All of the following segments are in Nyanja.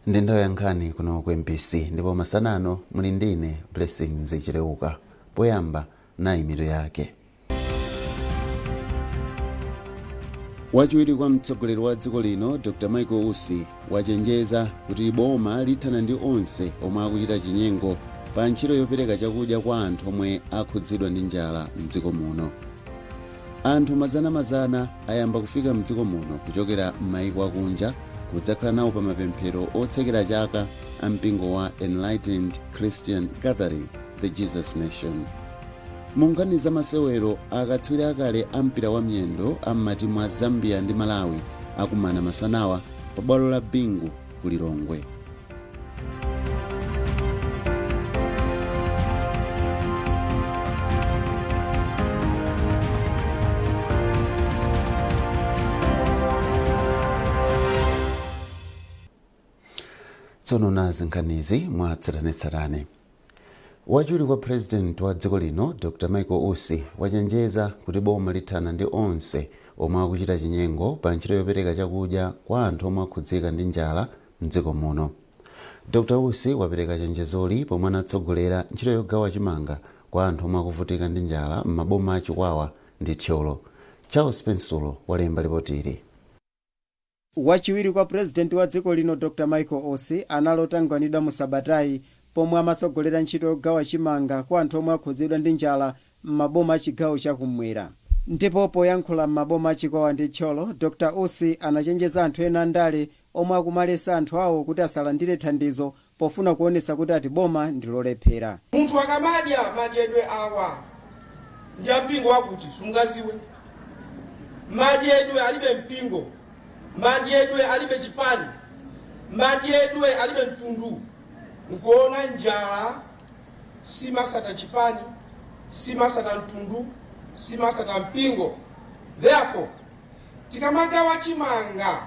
Ndi nthawi ya nkhani kuno ku MBC ndipo masanano muli ndine Blessings Chileuka. Poyamba nayi mitu yake. Wachiwiri kwa mtsogoleri wa dziko lino Dr. Michael Usi wachenjeza kuti boma lithana ndi onse omwe akuchita chinyengo pa ntchito yopereka chakudya kwa anthu omwe akhudzidwa ndi njala mdziko muno. Anthu mazana ayamba kufika mdziko muno kuchokera m'mayiko akunja kudzakhala nawo pa mapemphero otsekera chaka a mpingo wa Enlightened Christian Gathering, the Jesus Nation. Munkhani za masewero akatswiri akale a mpira wa miyendo a m'matimu a Zambia ndi Malawi akumana masanawa pa bwalo la Bingu ku Lilongwe. Tsono nazi nkhanizi mwatsatanetsatane. Wachiwiri kwa president wa dziko lino Dr. Michael Usi wachenjeza kuti boma lithana ndi onse omwe akuchita chinyengo pa ntchito yopereka chakudya kwa anthu omwe akhudzika ndi njala mdziko muno. Dr. Usi wapereka chenjezoli pomwe anatsogolera ntchito yogawa chimanga kwa anthu omwe akuvutika ndi njala m'maboma a Chikwawa ndi Tcholo. Charles Pensulo walemba ripoti ili. Wachiwiri kwa president wa dziko lino Dr. Michael Usi analotanganidwa mu Sabatayi pomwe amatsogolera ntchito yogawa chimanga kwa anthu omwe akhudzidwa ndi njala m'maboma a chigawo chakumwera. Ndipo poyankhula m'maboma a Chikwawa ndi Tcholo, Dr. Usi anachenjeza anthu ena andale omwe akumalesa anthu awo kuti asalandire thandizo pofuna kuonetsa kuti ati boma ndilolephera. Munthu akamadya madyedwe awa ndi mpingo wakuti sungaziwe. Madyedwe alibe mpingo, madyedwe alibe chipani, madyedwe alibe mtundu. Nkuona njala si masata chipani, si masata mtundu, si masata mpingo. Therefore, tikamagawa chimanga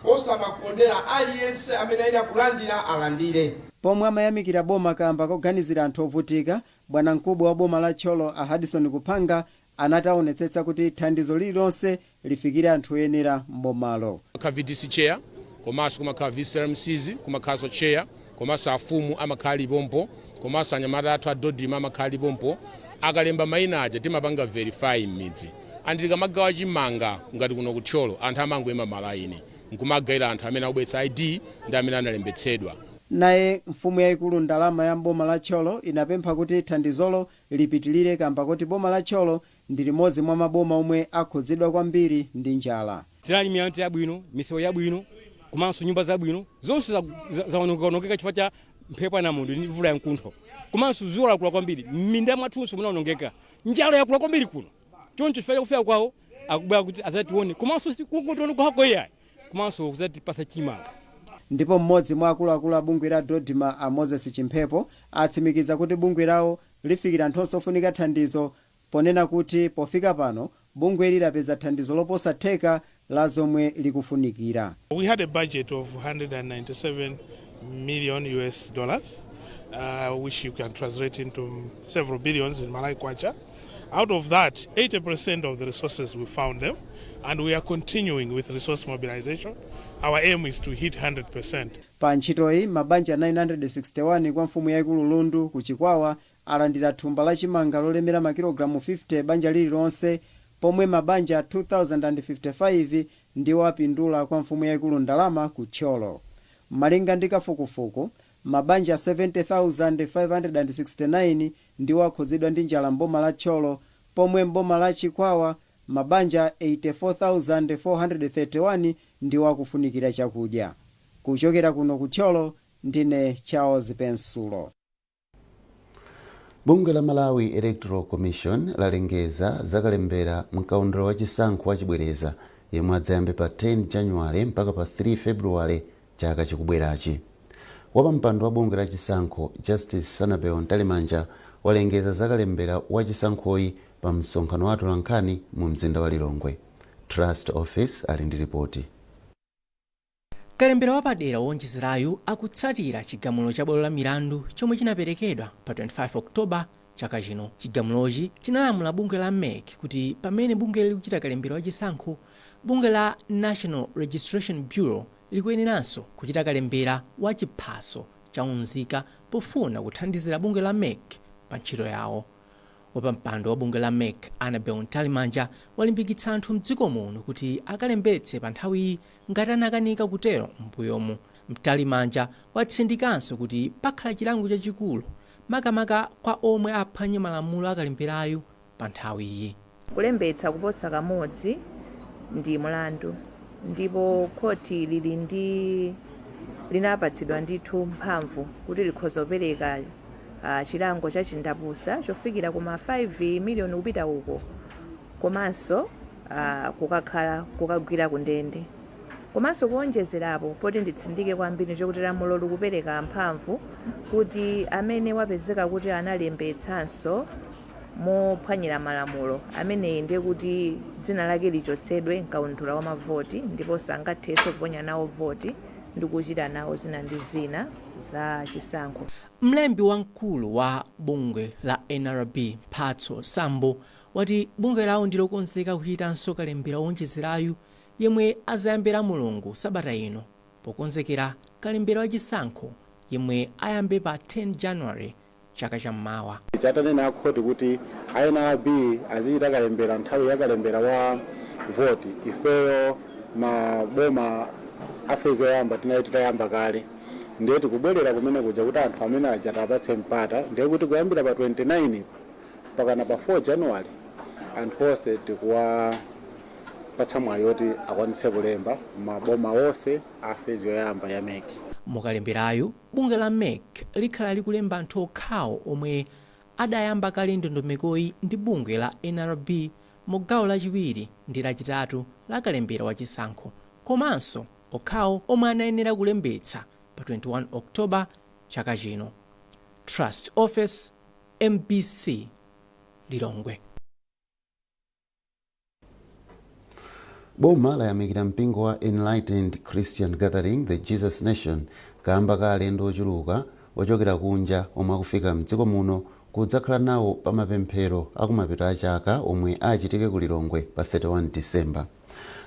osamakondera aliyense amene aina kulandira alandire. Pomwe amayamikira boma kamba koganizira anthu ovutika, bwana mkubwa wa boma la Tcholo a Hadison Kupanga anataonetsetsa kuti thandizo lililonse lifikire anthu oyenera mbomalo. VDC chair, komanso kumakhala vice MCs, kumakhala chair, komanso afumu amakhala bompo, komanso anyamata athu a Dodima amakhala bompo, akalemba mayina aja timapanga verify m'midzi. Andi tikamagawa chimanga ngati kuno ku Tcholo anthu amangoyima malaini, nkumagaira anthu amene akubweretsa ID ndi amene analembetsedwa. Naye mfumu yayikulu ndalama ya boma la Tcholo inapempha kuti thandizolo lipitilire kamba kuti boma la Tcholo ndi limodzi mwa maboma omwe akhudzidwa kwambiri ndi njala. Tilali miyante yabwino, misewu yabwino, komanso nyumba zabwino zonse zaonongeka chifukwa cha mphepo na mundu ndi mvula ya mkuntho. Komanso zuwa lakula kwambiri, minda mwathunso munaonongeka. Njala yakula kwambiri kuno. Choncho chifukwa kufika kwawo akubwera kuti azatione komanso kungotiona kwako iyayi. Komanso kuzatipasa chimanga. Ndipo mmodzi mwa akuluakulu a bungwe la Dodima a Moses Chimphepo atsimikiza kuti bungwe lawo lifikira anthu osofunika thandizo ponena kuti pofika pano bungwe lilapeza thandizo loposa theka la zomwe likufunikira. We had a budget of $197 million US dollars, which you can translate into several billions in Malay kwacha. Out of that, 80% of the resources we found them, and we are continuing with resource mobilization. Our aim is to hit 100%. Pa ntchitoyi mabanja 961 kwa mfumu yayikulu Lundu ku Chikwawa alandira thumba la chimanga lolemera makilogramu 50 banja lililonse, pomwe mabanja 2055 ndiwo apindula kwa mfumu yayikulu ndalama ku Tcholo. Malinga ndi kafukufuku, mabanja 70,569 ndiwo akhudzidwa ndi njala mboma la Tcholo, pomwe mboma la Chikwawa mabanja 84,431 ndiwo akufunikira chakudya. Kuchokera kuno ku Tcholo ndine Charles Pensulo. Bungwe la Malawi Electoral Commission lalengeza zakalembera mkaundula wa chisankho wa chibwereza yemwe adzayambe pa 10 January mpaka pa 3 February chaka chikubwerachi. Wapampando wa bungwe la chisankho Justice Sanabel Ntalimanja walengeza zakalembera wa chisankhoyi pa msonkhano wa atolankhani mu mzinda wa Lilongwe. Trust Office ali ndi ripoti. Kalembera wapadera wonjezerayu akutsatira chigamulo cha bwalo la milandu chomwe chinaperekedwa pa 25 Oktoba chaka chino. Chigamulochi chinalamula bungwe la MEC kuti pamene bungwe likuchita kalembera wa chisankho, bungwe la National Registration Bureau likuyeneranso kuchita kalembera wa chiphaso cha unzika pofuna kuthandizira bungwe la MEC pa ntchito yawo. Wapampando wa bungwe la MEC Annabel Ntalimanja walimbikitsa anthu mdziko muno kuti akalembetse pa nthawiyi ngati anakanika kutero m'mbuyomu. Ntalimanja watsindikanso kuti pakhala chilango chachikulu makamaka kwa omwe aphwanye malamulo akalemberayo pa nthawiyi. Kulembetsa kuposa kamodzi ndi mlandu, ndipo khoti linapatsidwa ndithu mphamvu kuti likhoza kupereka chilango cha chindapusa chofikira kuma 5 miliyoni kupita uko, komanso kukagwira kundende. Komanso kuonjezerapo poti nditsindike kwambiri chokuti lamulo likupereka mphamvu kuti amene wapezeka kuti analembetsanso mophwanyira malamulo ameneyi ndiye kuti dzina lake lichotsedwe mkaundula wa mavoti ndipo sangathenso kuponya nawo voti ndi kuchita nawo zina ndi zina za chisankho. Mlembi wamkulu wa bungwe la NRB Mphatso Sambo wati bungwe lawo ndilokonzeka kuchitanso kalembera owonjezerayu yemwe azayambira mulungu sabata ino pokonzekera kalembera wachisankho yemwe ayambe pa 10 January chaka chammawa. Chatanena khoti kuti NRB azichita kalembera nthawi ya kalembera wa voti ifeyo maboma afezo yamba tinayiti tayamba kale, ndiye tikubwerera kumene kuja kuti anthu amene aja apatse mpata, ndiye kuti kuyambira pa 29 pakana pa 4 January anthu onse tikuwapatsa mwayi yoti akwanitse kulemba maboma onse afezo yamba ya MEC. Mukalemberayu bungwe la MEC likhala likulemba anthu okhawo omwe adayamba kale ndondomekoyi ndi bungwe la NRB mu gawo lachiwiri ndi lachitatu la kalembera wachisankho, komanso okhawo omwe anayenera kulembetsa pa 21 Oktoba chaka chino. Trust Office, MBC, Lilongwe. Boma layamikira mpingo wa Enlightened Christian Gathering the Jesus Nation kamba ka alendo ochuluka ochokera kunja omwe akufika mdziko muno kudzakhala nawo pa mapemphero akumapeto a chaka omwe achitike ku Lilongwe pa 31 December.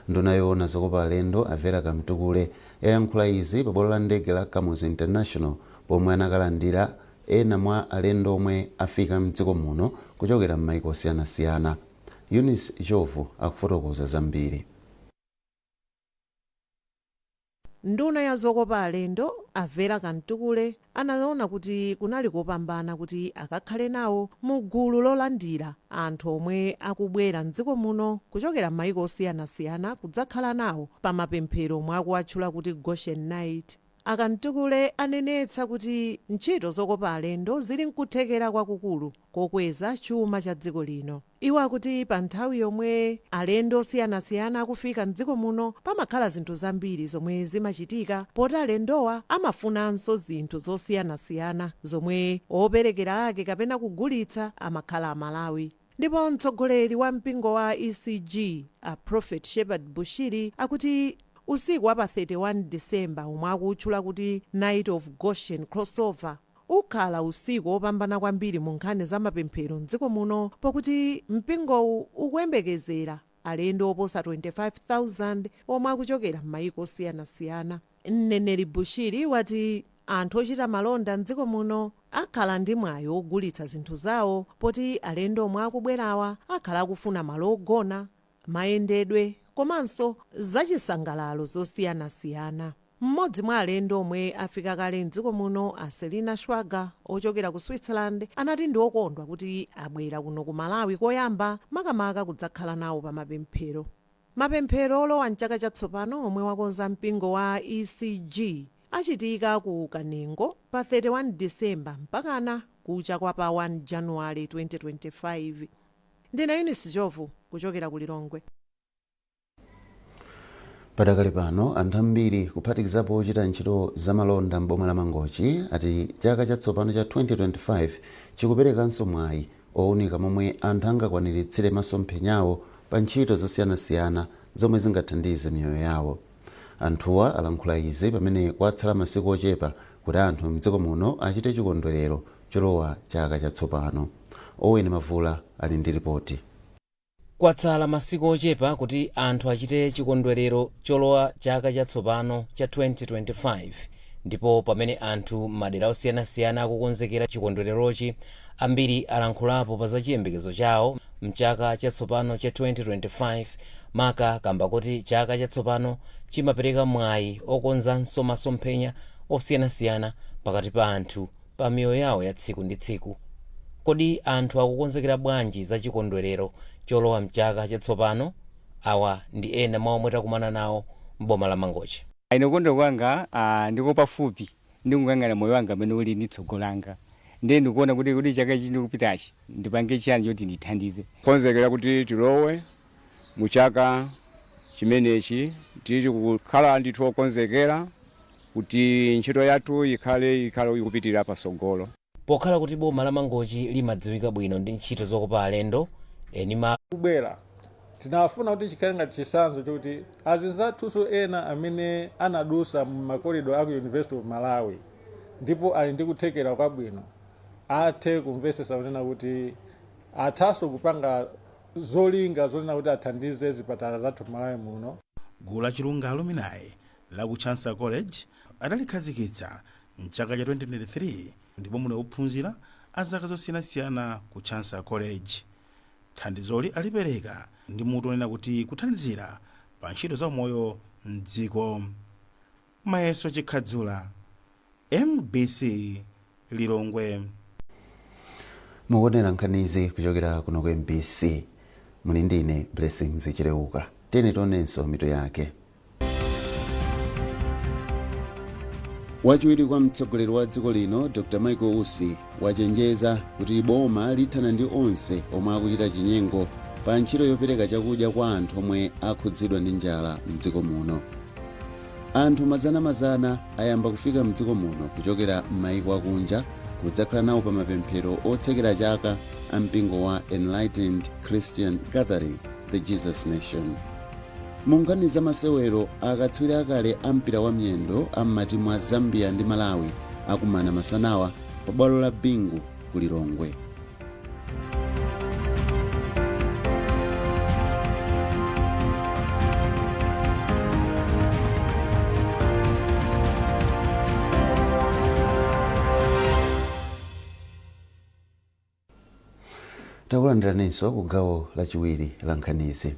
Nduna yoona zokopa alendo Avera Kamtukule yayankhula izi pa bwalo la ndege la Kamuzu International pomwe anakalandira ena mwa alendo omwe afika mdziko muno kuchokera m'mayiko osiyanasiyana. Eunice Jovu akufotokoza zambiri. Nduna ya zokopa alendo Avera Kamtukule anaona kuti kunali kopambana kuti akakhale nawo mu gulu lolandira anthu omwe akubwera mdziko muno kuchokera m'mayiko osiyanasiyana kudzakhala nawo pa mapemphero omwe akuwatchula kuti Goshen Night. Akamtukule anenetsa kuti ntchito zokopa alendo zili nkuthekera kwakukulu kokweza chuma cha dziko lino. Iwo akuti pa nthawi yomwe alendo osiyanasiyana akufika mdziko muno pamakhala zinthu zambiri zomwe zimachitika poti alendowa amafunanso zinthu zosiyanasiyana zomwe operekera ake kapena kugulitsa amakhala Amalawi. Ndipo mtsogoleri wa mpingo wa ECG a Prophet Shepherd Bushiri akuti usiku wa pa 31 December omwe akutchula kuti Night of Goshen Crossover ukhala usiku wopambana kwambiri mu nkhani za mapemphero mdziko muno pokuti mpingowu ukuyembekezera alendo oposa 25,000 omwe akuchokera m'mayiko osiyanasiyana. Mneneri Bushiri wati anthu ochita malonda mdziko muno akhala ndi mwayi ogulitsa zinthu zawo poti alendo omwe akubwerawa akhala akufuna malo ogona, mayendedwe komanso zachisangalalo zosiyanasiyana. Mmodzi mwa alendo omwe afika kale mdziko muno Selina Schwager ochokera ku Switzerland anati ndi okondwa kuti abwera kuno ku Malawi koyamba makamaka kudzakhala nawo pa mapemphero. Mapemphero olowa mchaka chatsopano omwe wakonza mpingo wa ECG achitika ku Kanengo pa 31 December mpakana kucha kwa pa 1 January 2025. Ndine Eunice Jovu kuchokera ku Lilongwe. Padakali pano anthu ambiri kuphatikizapo ochita ntchito zamalonda m'boma la Mangochi ati chaka chatsopano cha 2025 chikuperekanso mwayi owunika momwe anthu angakwaniritsire masomphenyawo pa ntchito zosiyanasiyana zomwe zingathandize miyoyo yawo. Anthuwa alankhula izi pamene kwatsala masiku ochepa kuti anthu mdziko muno achite chikondwerero cholowa chaka chatsopano. Owen Mavula ali ndi ripoti. Kwatsala masiku ochepa kuti anthu achite chikondwerero cholowa chaka chatsopano cha 2025 ndipo pamene anthu madera osiyanasiyana akukonzekera chikondwererochi, ambiri alankhulapo pa zachiyembekezo chawo mchaka chatsopano cha 2025 maka kamba kuti chaka chatsopano chimapereka mwayi okonzanso masomphenya osiyanasiyana pakati pa anthu pa miyoyo yawo ya tsiku ndi tsiku. Kodi anthu akukonzekera bwanji za chikondwerero cholowa mchaka chatsopano? Awa ndi ena mwa omwe takumana nawo m'boma la Mangochi. Ine kondo kwanga ndiko pafupi ndikuyang'ana moyo wanga amene uli ndi tsogolo langa, ndiye ndikuona kuti chaka chino kupitachi ndipange chiyani choti ndithandize konzekera kuti tilowe mu chaka chimenechi, tili kukhala ndithu okonzekera kuti ntchito yathu ikhale ikupitirira pasogolo. Pokhala kuti boma la Mangochi limadziwika bwino ndi ntchito zokopa alendo enima kubwera, tinafuna kuti chikhale ngati chitsanzo chokuti azinzathu ena amene anadusa mu makorido aku University of Malawi ndipo ali ndi kuthekera kwabwino athe kumvetsetsa kunena kuti athaso kupanga zolinga zonena kuti athandize zipatala zathu Malawi muno. Gulu la Chilunga Alumni la ku Chancellor College adalikhazikitsa mchaka cha 2023 ndipo muno ophunzira azaka zosiyanasiyana ku Chancellor College. Thandizoli alipereka ndi mutu onena kuti kuthandizira pa ntchito za umoyo mdziko. Mayeso Chikhadzula, MBC Lilongwe. Mukuonera nkhanizi kuchokera kuno ku MBC. Muli ndine Blessings Chileuka. Tene tionenso mitu yake. Wachiwiri kwa mtsogoleri wa dziko lino Dr. Michael Usi wachenjeza kuti boma lithana ndi onse omwe akuchita chinyengo pa ntchito yopereka chakudya kwa anthu omwe akhudzidwa ndi njala mdziko muno. Anthu mazana ayamba kufika mdziko muno kuchokera m'mayiko akunja kudzakhala nawo pa mapemphero otsekera chaka a mpingo wa Enlightened Christian Gathering, the Jesus Nation. Munkhani za masewero, akatswiri akale a mpira wa miyendo a matimu a Zambia ndi Malawi akumana masanawa pa bwalo la Bingu ku Lilongwe. Takulandiranso ku gawo lachiwiri la nkhanizi.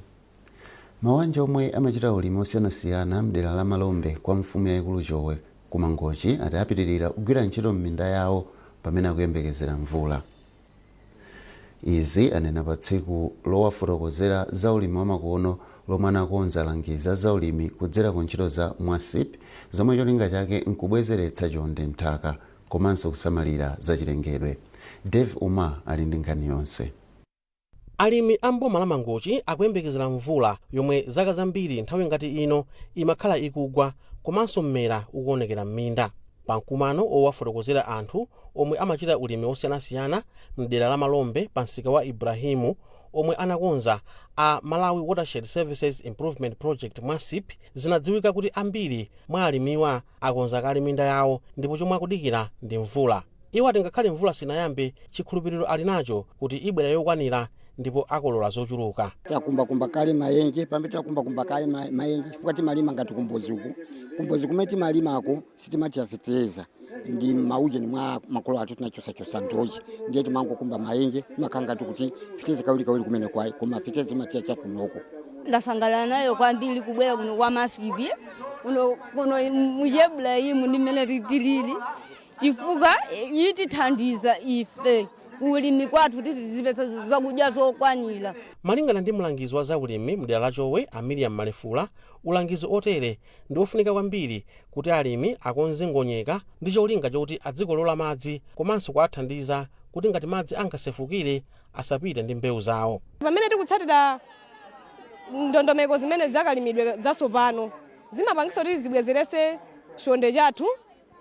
Mawanja omwe amachita ulimi osiyanasiyana mdera la Malombe kwa mfumu yayikulu Jowe ku Mangochi ati apitirira kugwira ntchito m'minda yawo pamene akuyembekezera mvula. Izi anena pa tsiku lowafotokozera za ulimi wamakono lomwe anakonza alangizi za ulimi kudzera ku ntchito za MWASIP zomwe cholinga chake nkubwezeretsa chonde mthaka komanso kusamalira za chilengedwe. Dave Uma ali ndi nkhani yonse. Alimi a mboma la Mangochi akuyembekezera mvula yomwe zaka zambiri nthawi ngati ino imakhala ikugwa komanso mmera ukuonekera m'minda. Pa mkumano owafotokozera anthu omwe amachita ulimi osiyanasiyana mdera la Malombe pa msika wa Ibrahimu omwe anakonza a Malawi Watershed Services Improvement Project MWASIP, zinadziwika kuti ambiri mwa alimiwa akonza kale minda yawo ndipo chomwe akudikira ndi mvula. Iwo ati ngakhale mvula sinayambe, chikhulupiriro ali nacho kuti ibwera yokwanira ndipo akolola zochuluka. Takumbakumba kale mayenje, pamene takumbakumba kale mayenje chifukwa timalima ngati kumbozi uku. Kumbozi kumene timalimako sitimati yafetereza ndi mauje ni mwa makolo athu tinachosa ndoji, ndiye timangokumba mayenje timakhala ngati kuti fiteze kawiri kumene kwayi koma fiteze timatiya chakunoko. Ndasangalala nayo kwambiri kubwera kuno kwa MWASIP kuno muIbrahimu ndimene titilili chifukwa itithandiza ife ulimi kwathu tizipeza zakudya zokwanira. Malingana ndi mlangizi wa zaulimi mdera la Jowe Miriam Malefula, ulangizi otere ndi ofunika kwambiri kuti alimi akonze ngonyeka ndi cholinga chokuti adzikolola madzi komanso kuwathandiza kuti ngati madzi angasefukire asapite ndi mbewu zawo. Pamene tikutsatira ndondomeko zimene zakalimidwe zatsopano zimapangitsa kuti zibwezeretse chonde chathu,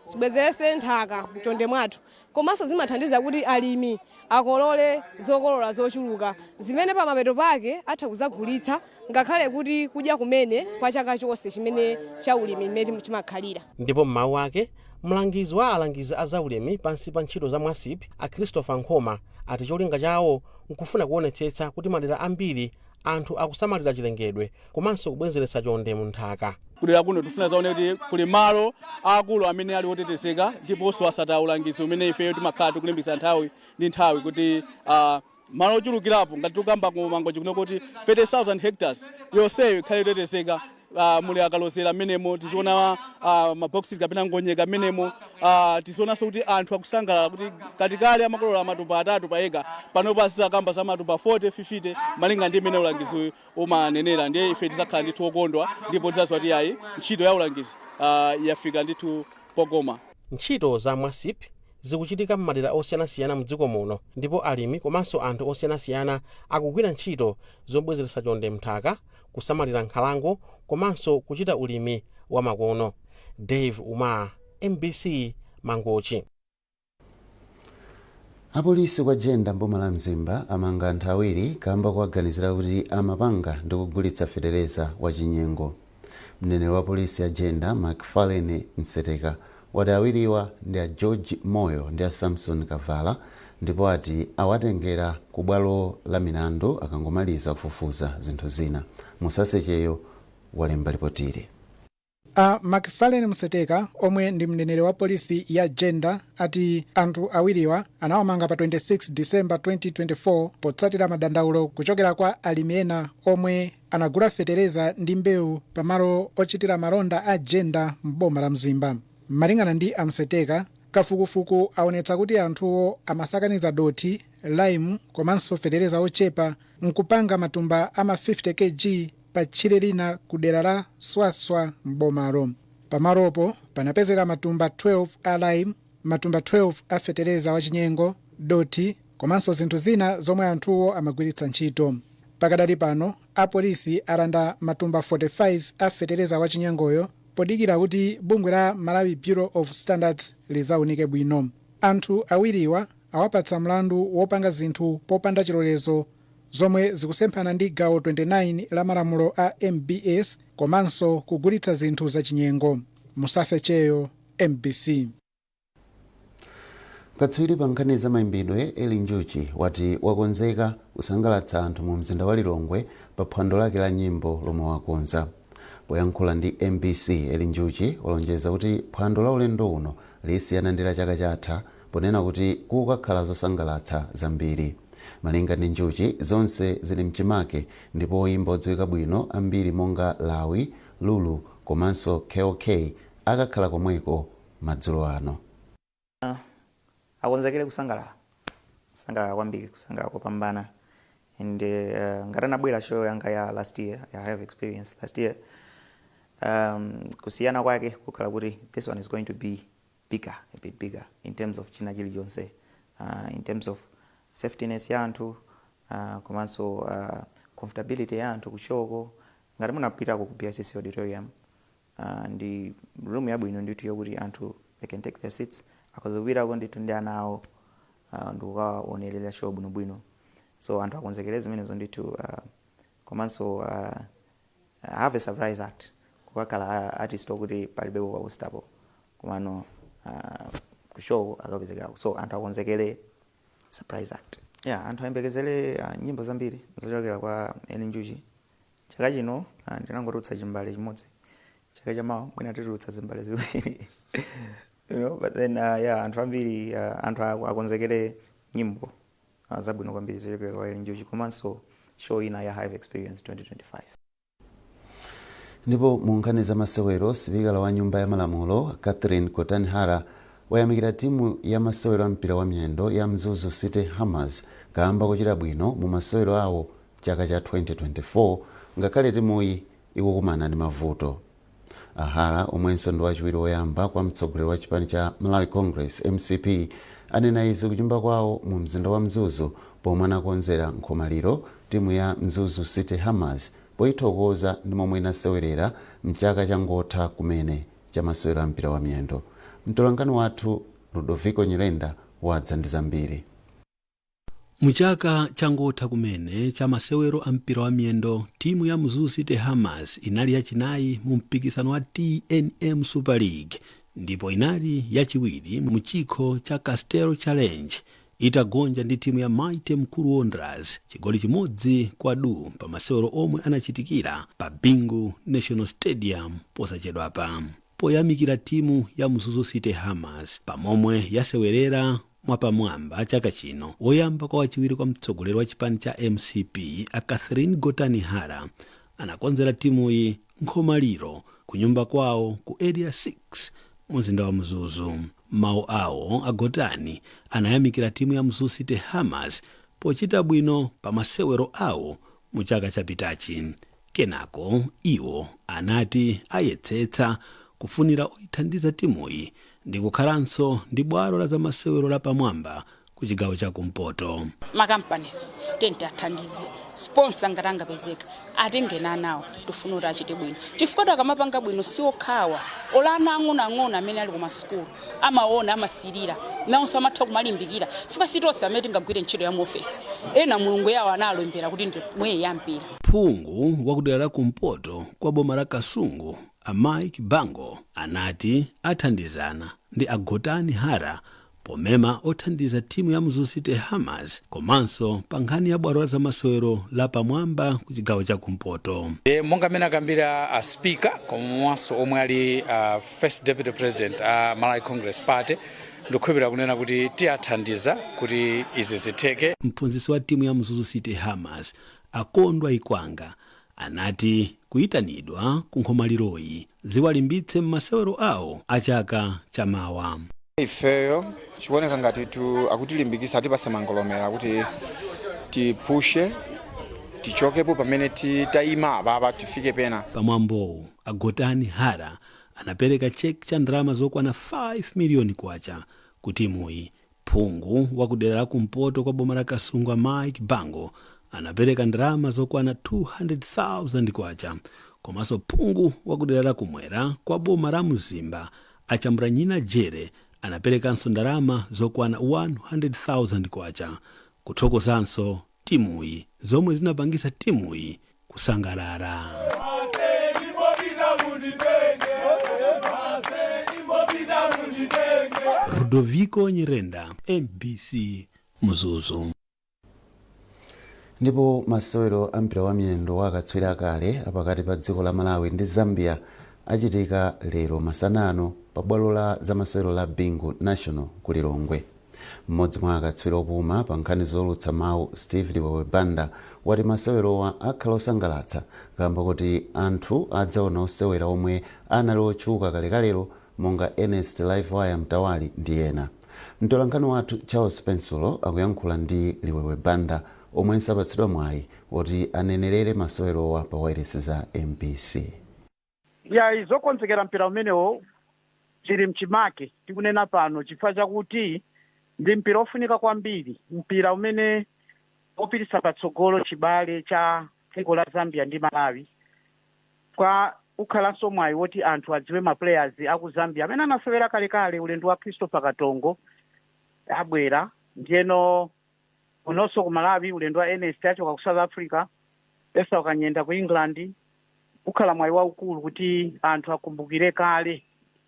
zibwezeretse nthaka mchonde mwathu, komanso zimathandiza kuti alimi akolole zokolola zochuluka zimene pamapeto pake atha kuzagulitsa ngakhale kuti kudya kumene kwa chaka chonse chimene cha ulimi mmene chimakhalira. Ndipo m'mawu ake mlangizi wa alangizi a zaulimi pansi pa ntchito za MWASIP a Christopher Nkoma ati cholinga chawo nkufuna kuonetsetsa kuti madera ambiri anthu akusamalira chilengedwe komanso kubwezeretsa chonde mu nthaka. Kulera kuno tifuna zaone kuti kuli malo akulu amene ali otetezeka ndiponso asata ulangizi umene ifeyo timakhala tikulimbikitsa nthawi ndi nthawi kuti malo ochulukirapo ngati tikamba ku Mangochi kuno kuti 30,000 hectares yonseyo ikhale yotetezeka. Muli akalozera amenemo tiziona maboxes kapena ngonyeka amenemo tizionanso kuti anthu akusangalala kuti katikale amakolola matumba 3 pa eka panopo azakamba za matumba 40 50 malinga ndi imene ulangizi umanenera. Ndiye ife tizakhala ndithu okondwa ndipo tizadziwa kuti ayi ntchito ya ulangizi yafika ndithu pokoma. Ntchito za MWASIP zikuchitika m'madera osiyanasiyana mdziko muno ndipo alimi komanso anthu osiyanasiyana akugwira ntchito zobwezeretsa chonde mnthaka, kusamalira nkhalango komanso kuchita ulimi wa makono. Dave Uma, MBC Mangochi. Apolisi kwa Jenda mboma la Mzimba amanga anthu awiri kamba kuwaganizira kuti amapanga ndi kugulitsa fetereza wachinyengo. Mneneri wa polisi ya Jenda McFarlane Nseteka wati awiriwa ndi a George Moyo ndi a Samson Kavala ndipo ati awatengera ku bwalo la milandu akangomaliza kufufuza zinthu zina. Musasecheyo walemba ripotiri. McFarlane Nseteka omwe ndi mneneri wa polisi ya Jenda ati anthu awiriwa anawamanga pa 26 December 2024 potsatira madandaulo kuchokera kwa alimi ena omwe anagula fetereza ndi mbewu pamalo ochitira malonda a Jenda mboma la Mzimba. Malingana ndi Nseteka, kafukufuku aonetsa kuti anthuwo amasakaniza doti, lime komanso fetereza ochepa nkupanga matumba ama 50 kg pa tchire lina ku dera la Swaswa mbomalo. Pamalopo panapezeka matumba 12 a lime, matumba 12 a fetereza wachinyengo, doti komanso zinthu zina zomwe anthuwo amagwiritsa ntchito. Pakadali pano apolisi alanda matumba 45 a fetereza wachinyengoyo podikira kuti bungwe la Malawi Bureau of Standards lizaunike bwino. Anthu awiriwa awapatsa mlandu wopanga zinthu popanda chilolezo zomwe zikusemphana ndi gawo 29 la malamulo a MBS komanso kugulitsa zinthu zachinyengo. Musasecheyo, MBC. Katswiri pa nkhani za mayimbidwe Eli Njuchi wati wakonzeka kusangalatsa anthu mu mzinda wa Lilongwe pa phwando lake la nyimbo lomwe wakonza. Poyankhula ndi MBC, Eli Njuchi walonjeza kuti phwando la ulendo uno lisiyana ndi la chaka chatha ponena kuti kukakhala zosangalatsa zambiri. Malinga ndi Njuchi zonse zili mchimake ndipo oyimba odziwika bwino ambiri monga Lawi, Lulu komanso KOK akakhala komweko madzulo ano. Akonzekere kusangalala kwambiri, kusangalala kopambana. And ngati nabwera show yanga ya last year, I have experience last year. Kusiyana kwake kukhala kuti this one is going to be bigger, a bit bigger in terms of china chilichonse, in terms of safetyness ya anthu, komanso comfortability ya anthu kushoko. Ngati munapita ku PSC auditorium, ndi room yabwino ndithu yokuti anthu they can take their seats akazobwirako ndithu ndi ana awo ndikukaonerera show bwinobwino. So anthu akonzekere zimenezo ndithu, komanso I have a surprise act kukakhala artist okuti palibepo pakustapo kumano kushow akapezekako. So anthu akonzekere surprise act. Yeah, anthu ayembekezere nyimbo zambiri zochokera kwa Eli Njuchi. Chaka chino ndinangotulutsa chimbale chimodzi, chaka chamawa mwina titulutsa zimbale ziwiri. You know, but then yeah, anthu ambiri anthu akonzekere nyimbo zabwino kwambiri zochokera kwa Eli Njuchi komanso show ina ya Hive Experience 2025. Ndipo mu nkhani za masewero, sipikala wa nyumba ya malamulo Catherine Kotanhara wayamikira timu ya masewero a mpira wa miyendo ya Mzuzu City Hammers kamba kuchita bwino mu masewero awo chaka cha 2024 ngakhale timuyi ikukumana ndi mavuto. Ahara omwenso ndi wachiwiri woyamba kwa mtsogoleri wa chipani cha Malawi Congress MCP anena izi kuchimba kwawo mu mzinda wa Mzuzu pomwe anakonzera nkhomaliro timu ya Mzuzu City Hammers poithokoza ndi momwe inasewerera mchaka changotha kumene cha masewero a mpira wa miyendo. Mtolangani wathu Ludovico Nyirenda wadza ndi zambiri. Muchaka changotha kumene cha masewero a mpira wa miyendo, timu ya Mzuzu City Hammers inali yachinayi mu mpikisano wa TNM Super League ndipo inali yachiwiri mu chikho cha Castelo Challenge itagonja ndi timu ya Mighty Mkulu Wanderers chigoli chimodzi kwa du pa masewero omwe anachitikira pa Bingu National Stadium posachedwapa. Poyamikira timu ya Mzuzu City Hammers pamomwe yasewerera mwapamwamba chaka chino, woyamba kwa wachiwiri kwa mtsogoleri wa chipani cha MCP a Catherine Gotani Hara anakonzera timu iyi nkhomaliro kunyumba kwawo ku area 6 mzinda wa Mzuzu. Mawu awo a Gotani anayamikira timu ya Mzuzu City Hammers pochita bwino pa masewero awo mu chaka chapitachi. Kenako iwo anati ayetsetsa kufunira oithandiza timuyi ndi kukhalanso ndi bwalo la zamasewero la pamwamba ku chigawo cha kumpoto. Companies tenti athandize sponsor ngatanga pezeka atengena nawo tufunura achite bwino chifukwa akamapanga bwino siokhawa olana ang'ono amene ali ku masukulu amaona amasirira nawonso amatha kumalimbikira fika sitonse amene tingagwire ntchito ya mu office ena mulungu yawo analembera kuti ndi mwe yampira. Phungu wakudera la kumpoto kwa boma la Kasungu a Mike Bango anati athandizana ndi a Gotani Hara pomema othandiza timu ya Mzuzu City Hammers komanso pa nkhani ya bwalo la zamasewero la pamwamba ku chigawo cha kumpoto. Monga mena kambira a speaker komanso omwe ali first deputy president a Malawi Congress Party ndokhwebera kunena kuti tiyathandiza kuti izi zitheke. Mphunzitsi wa timu ya Mzuzu City Hammers Akondwa Ikwanga anati kuyitanidwa ku nkhomaliro ziwalimbitse m'masewero awo a chaka chamawa. Ifeyo chikuoneka ngati akutilimbikitsa tipase mangolomera kuti tipushe tichokepo pamene titayima baba tifike pena. Pamwambo a Gotani Hara anapereka cheki cha ndalama zokwana 5 miliyoni kwacha ku timuyi. Phungu wakudera la kumpoto kwa boma la Kasungu a Mike Bango anapereka ndalama zokwana 200,000 kwacha. Komanso Phungu wakudera la kumwera kwa boma la Mzimba Achambiranyina Jere anaperekanso ndalama zokwana 100,000 kwacha kuthokozanso timuyi zomwe zinapangisa timuyi kusangalala. Rudoviko Nyirenda, MBC Mzuzu. Ndipo masewero ampira wa miyendo wakatswiri akale apakati pa dziko la Malawi ndi Zambia achitika lero masanano pa bwalo la zamasewero la Bingu National ku Lilongwe. Mmodzi mwa akatswiri opuma pa nkhani zolutsa mawu Steve Liwewe Banda wati masewerowa akhala osangalatsa kamba kuti anthu adzaona osewera omwe anali otchuka kalekalero monga Ernest Livewire Mtawali ndi ena. Mtolankhani wathu Charles Pensulo akuyankhula ndi Liwewe Banda omwe nsapatsidwa mwayi woti anenerere masewerowa pa wailesi za MBC. Zokonzekera mpira umenewo chiri mchimake tikunena pano chifukwa chakuti ndi mpira ofunika kwambiri, mpira umene opititsa patsogolo chibale cha dziko la Zambia ndi Malawi. Kwa ukhalanso mwayi woti anthu adziwe ma players aku Zambia amene anasewera kalekale ulendo wa Christopher Katongo abwera, ndiyeno unonso ku Malawi ulendo wa Ernest achoka ku South Africa, Esa ukanyenda ku England. Ukhala mwayi waukulu kuti anthu akumbukire kale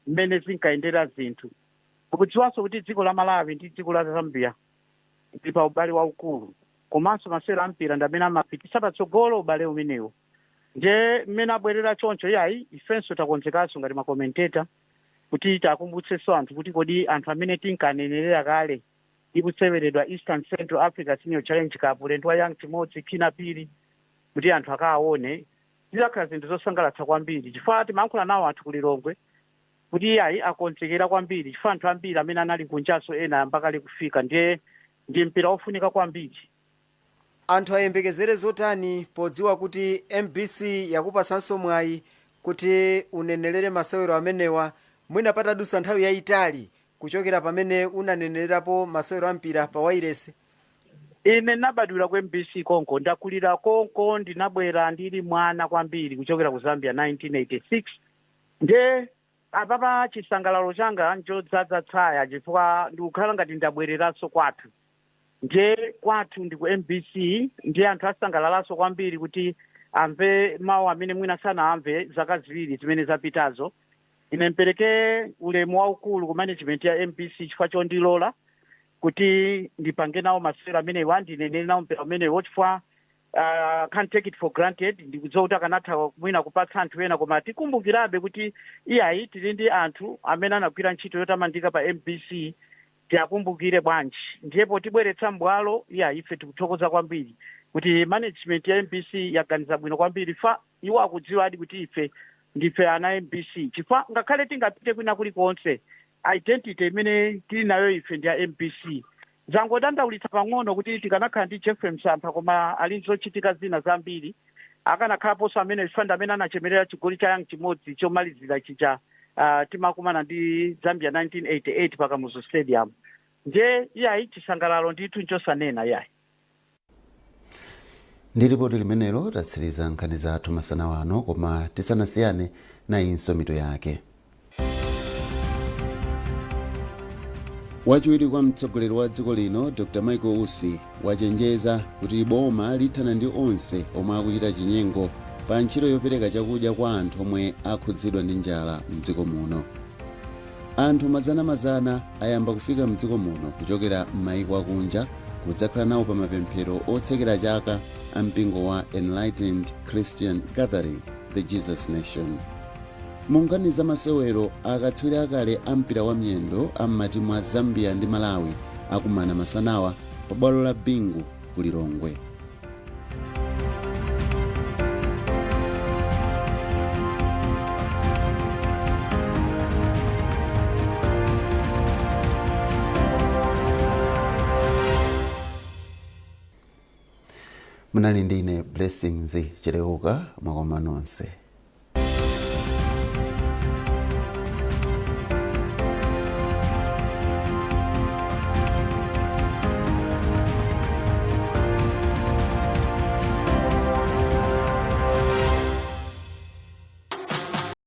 mmene zinkayendera zinthu. Ukudziwanso kuti dziko la Malawi ndi dziko la Zambia ndi pa ubale waukulu, komanso masewero ampira ndi amene amapititsa patsogolo ubale umenewo. Nje mmene abwerera choncho ifenso takonzekanso ngati makomenteta kuti takumbutsenso anthu kuti kodi anthu amene tinkanenerera kale ikuseweredwa Eastern Central Africa Senior Challenge Cup ulendo wa Young Timothy Kinapiri kuti anthu akaone zilakhala zinthu zosangalatsa kwambiri chifukwa timayankhula nawo anthu ku Lilongwe kuti akonzekera kwambiri chifukwa anthu ambiri amene anali kunjaso ena mpaka kufika ndi mpira ofunika kwambiri. Anthu ayembekezere zotani podziwa kuti MBC yakupasanso mwayi kuti unenerere masewero amenewa mwina patadusa nthawi yayitali kuchokera pamene unanenererapo masewero ampira pa wailesi? Ine nabadwira ku MBC konko, ndakulira konko, ndinabwera ndili mwana kwambiri kuchokera ku Zambia 1986. Nde apapa chisangalalo changa nchodzaza tsaya chifukwa ndikukhala ngati ndabwereranso kwathu. Nje kwathu ndi ku MBC ndiye anthu asangalalanso kwambiri kuti amve mawu amene mwina sana amve zaka ziwiri zimene zapitazo. Ine mpereke ulemu waukulu ku management ya MBC chifukwa chondilola kuti ndipange nawo masewero amenewa ndinenere nawo mpira umenewo chifukwa can't take it for granted. Ndikudziwa kuti akanatha mwina kupatsa anthu ena, koma tikumbukirabe kuti iyayi tili ndi anthu amene anagwira ntchito yotamandika pa MBC, tiakumbukire bwanji. Ndipo tibweretsa mbwalo iyayi ife tikuthokoza kwambiri kuti management ya MBC yaganiza bwino kwambiri, fa iwo akudziwa adi kuti ife ndife ana MBC, chifukwa ngakhale tingapite kwina kulikonse identity imene tili nayo ife ndi ya MBC. Zangodandaulitsa pang'ono kuti tikanakhala ndi Jeffrey Msampha koma ali zochitika zina zambiri, akanakhalanso amene fanda amene anachemerera chigoli cha yang chimodzi chomalizira chicha timakumana ndi Zambia 1988 pa Kamuzu Stadium. Nje iyayi chisangalalo ndithu nchosanena iyayi. Ndi ripoti limenelo tatsiriza nkhani zathu masana wano, koma tisanasiyane nayinso mitu yake. Wachiwiri kwa mtsogoleri wa dziko lino Dr. Michael Usi wachenjeza kuti boma lithana ndi onse omwe akuchita chinyengo pa ntchito yopereka chakudya kwa anthu omwe akhudzidwa ndi njala mdziko muno. Anthu mazana ayamba kufika mdziko muno kuchokera m'mayiko akunja kudzakhala nawo pa mapemphero otsekera chaka a mpingo wa Enlightened Christian Gathering, the Jesus Nation. Munkhani za masewero, akatswiri akale a mpira wa miyendo a m'matimu a Zambia ndi Malawi akumana masanawa pa bwalo la Bingu ku Lilongwe. Munali ndine Blessings Chileuka, mwakoma nonse.